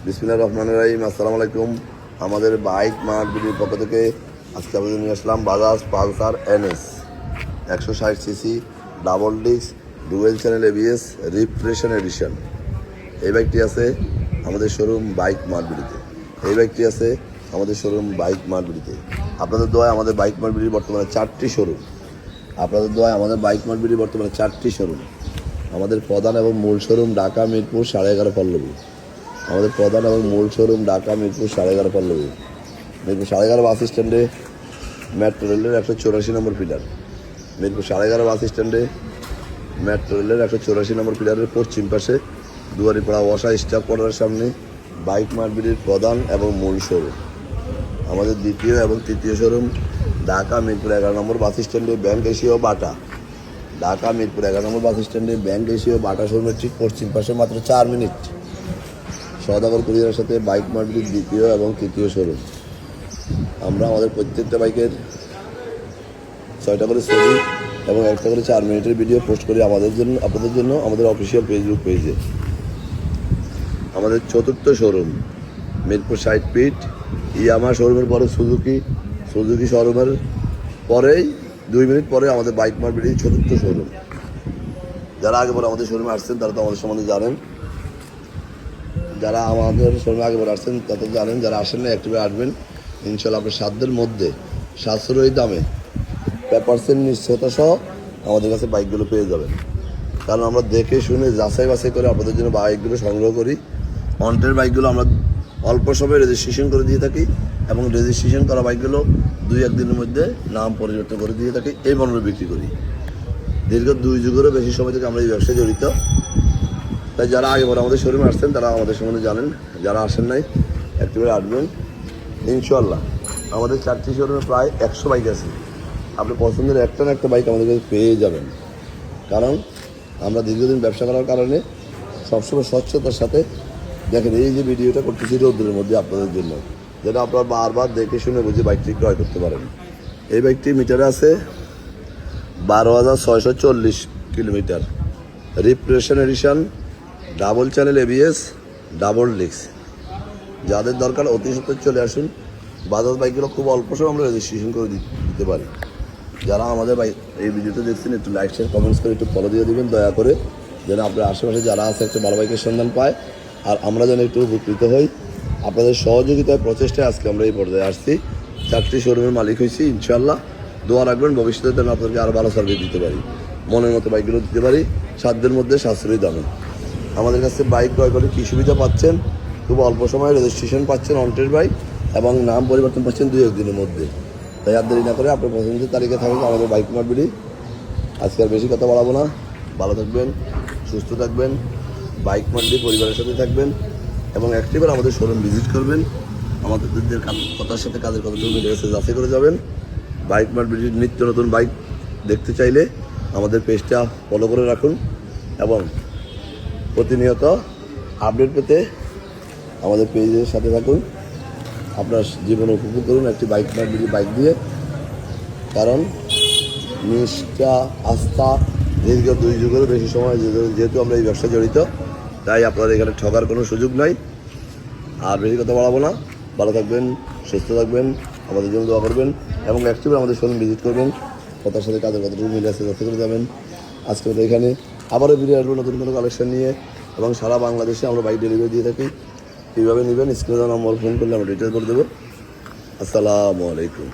বিসমিল্লাহির রহমানির রহিম। আসসালামু আলাইকুম। আমাদের বাইক মার্ট ভিডিওর পক্ষ থেকে আজকে আমাদের নিয়ে আসলাম Bajaj Pulsar NS 160 CC double disc dual channel ABS রিফ্রেশন এডিশন। এই বাইকটি আছে আমাদের শোরুম বাইক মার্ট ভিডিওতে। এই বাইকটি আছে আমাদের শোরুম বাইক মার্ট ভিডিওতে। আপনাদের দোয়ায় আমাদের বাইক মার্ট ভিডিও বর্তমানে 4টি শোরুম। আপনাদের দোয়ায় আমাদের বাইক মার্ট ভিডিও বর্তমানে 4টি শোরুম। আমাদের প্রধান এবং মূল শোরুম ঢাকা মিরপুর 11.5 পল্লবী। আমাদের প্রধান এবং মূল শোরুম ঢাকা মিরপুর 11.5 পল্লবী। মিরপুর 11.5 বাস স্ট্যান্ডে মেট্রো রেলের 184 নম্বর পিলার। মিরপুর 11.5 বাস স্ট্যান্ডে মেট্রো রেলের 184 নম্বর পিলারের পশ্চিম পাশে দুয়ারিপাড়া ওয়াসা স্টাফ কোয়ার্টারের সামনে বাইক মার্কেটের প্রধান এবং মূল শোরুম। আমাদের দ্বিতীয় এবং তৃতীয় শোরুম ঢাকা মিরপুর 11 নম্বর বাস স্ট্যান্ডে ব্যাংক এশিয়া বাটা। ঢাকা মিরপুর 11 নম্বর বাস স্ট্যান্ডে ব্যাংক এশিয়া বাটা শোরুমের ঠিক পশ্চিম পাশে মাত্র 4 মিনিট। সওদাগর কুরিয়ারের সাথে বাইক মার্কেটের দ্বিতীয় এবং তৃতীয় শোরুম। আমরা আমাদের প্রত্যেকটা বাইকের 6টা করে ছবি এবং 1টা করে 4 মিনিটের ভিডিও পোস্ট করি আপনাদের জন্য আমাদের অফিসিয়াল ফেসবুক পেজে। আমাদের চতুর্থ শোরুম মিরপুর 60 ফিট ইয়ামা শোরুমের পরে সুজুকি শোরুমের পরেই 2 মিনিট পরে আমাদের বাইক মার্কেটের চতুর্থ শোরুম। যারা আগে পরে আমাদের শোরুমে আসছেন তারা তো আমাদের সম্বন্ধে জানেন। যারা আমাদের শোরুমে আগে পরে আসছেন তারা তো জানেন। যারা আসেন না একটু আসবেন, ইনশাল্লাহ আপনার সাধ্যের মধ্যে সাশ্রয়ী দামে পেপারসের নিশ্চয়তা সহ আমাদের কাছে বাইকগুলো পেয়ে যাবেন। কারণ আমরা দেখে শুনে যাচাই বাছাই করে আপনাদের জন্য বাইকগুলো সংগ্রহ করি। অন্টের বাইকগুলো আমরা অল্প সময়ে রেজিস্ট্রেশন করে দিয়ে থাকি এবং রেজিস্ট্রেশন করা বাইকগুলো 2-1 দিনের মধ্যে নাম পরিবর্তন করে দিয়ে থাকি, এই মর্মে বিক্রি করি। দীর্ঘ 2 যুগেরও বেশি সময় থেকে আমরা এই ব্যবসায় জড়িত। তাই যারা আগে পরে আমাদের শোরুমে আসছেন তারা আমাদের সম্বন্ধে জানেন। যারা আসেন নাই একটুখানি আসবেন ইনশাল্লাহ। আমাদের 4টি শোরুমে প্রায় 100 বাইক আছে। আপনি পছন্দের একটা না একটা বাইক আমাদের কাছে পেয়ে যাবেন। কারণ আমরা দীর্ঘদিন ব্যবসা করার কারণে সবসময় স্বচ্ছতার সাথে দেখেন এই যে ভিডিওটা করতেছি রোদ্রের মধ্যে আপনাদের জন্য, যেটা আপনারা বারবার দেখে শুনে বুঝে বাইকটি ক্রয় করতে পারেন। এই বাইকটি মিটারে আছে 12,640 কিলোমিটার। রিফ্রেশন edition double channel ABS double disc. যাদের দরকার অতি সত্ত্বর চলে আসুন। বাজাজ বাইকগুলো খুব অল্প সময় আমরা রেজিস্ট্রেশন করে দিতে পারি। যারা আমাদের এই ভিডিওটা দেখছেন একটু লাইক শেয়ার কমেন্টস করে একটু ফলো দিয়ে দেবেন দয়া করে, যেন আপনার আশেপাশে যারা আছে একটা ভালো বাইকের সন্ধান পায় আর আমরা যেন একটু উপকৃত হই। আপনাদের সহযোগিতায় প্রচেষ্টায় আজকে আমরা এই পর্যায়ে আসছি। 4টি শোরুমের মালিক হয়েছি। ইনশাল্লাহ দোয়া রাখবেন ভবিষ্যতে যেন আপনাদেরকে আরও ভালো সার্ভিস দিতে পারি, মনের মতো বাইকগুলো দিতে পারি সাধ্যের মধ্যে সাশ্রয়ী দামে। আমাদের কাছে বাইক ক্রয় করে কী সুবিধা পাচ্ছেন? খুব অল্প সময়ে রেজিস্ট্রেশন পাচ্ছেন অন্টের বাইক এবং নাম পরিবর্তন পাচ্ছেন 2-1 দিনের মধ্যে। তাই আর দেরি না করে আপনার পছন্দের তালিকা থাকবে আমাদের বাইক মার্কেটে। আজকে আর বেশি কথা বাড়াবো না। ভালো থাকবেন, সুস্থ থাকবেন, বাইক মার্কেটে পরিবারের সাথে থাকবেন এবং একটিবার আমাদের শোরুম ভিজিট করবেন। আমাদের কথার সাথে কাজের কতটুকু মিলে গেছে যাচাই করে যাবেন। বাইক মার্কেটের নিত্য নতুন বাইক দেখতে চাইলে আমাদের পেজটা ফলো করে রাখুন এবং প্রতিনিয়ত আপডেট পেতে আমাদের পেজের সাথে থাকুন। আপনার জীবন উপভোগ করুন একটি বাইক মার্কেটের বাইক দিয়ে। কারণ নিষ্ঠা আস্থা দীর্ঘ 2 যুগেরও বেশি সময় যেহেতু আমরা এই ব্যবসায় জড়িত, তাই আপনাদের এখানে ঠকার কোনো সুযোগ নাই। আর বেশি কথা বাড়াবো না। ভালো থাকবেন, সুস্থ থাকবেন, আমাদের জন্য দোয়া করবেন এবং একটিবার আমাদের শোরুম ভিজিট করবেন। কথার সাথে কাজের কতটুকু মিলে আছে যাতে করে যাবেন। আজকে তো এখানে আবারও ভিডিও আসবো নতুন কোনো কালেকশন নিয়ে এবং সারা বাংলাদেশে আমরা বাইক ডেলিভারি দিয়ে থাকি। কীভাবে নেবেন স্ক্রিনে নম্বর ফোন করলে আমরা ডিটেলস করে দেবো। আসসালামু আলাইকুম।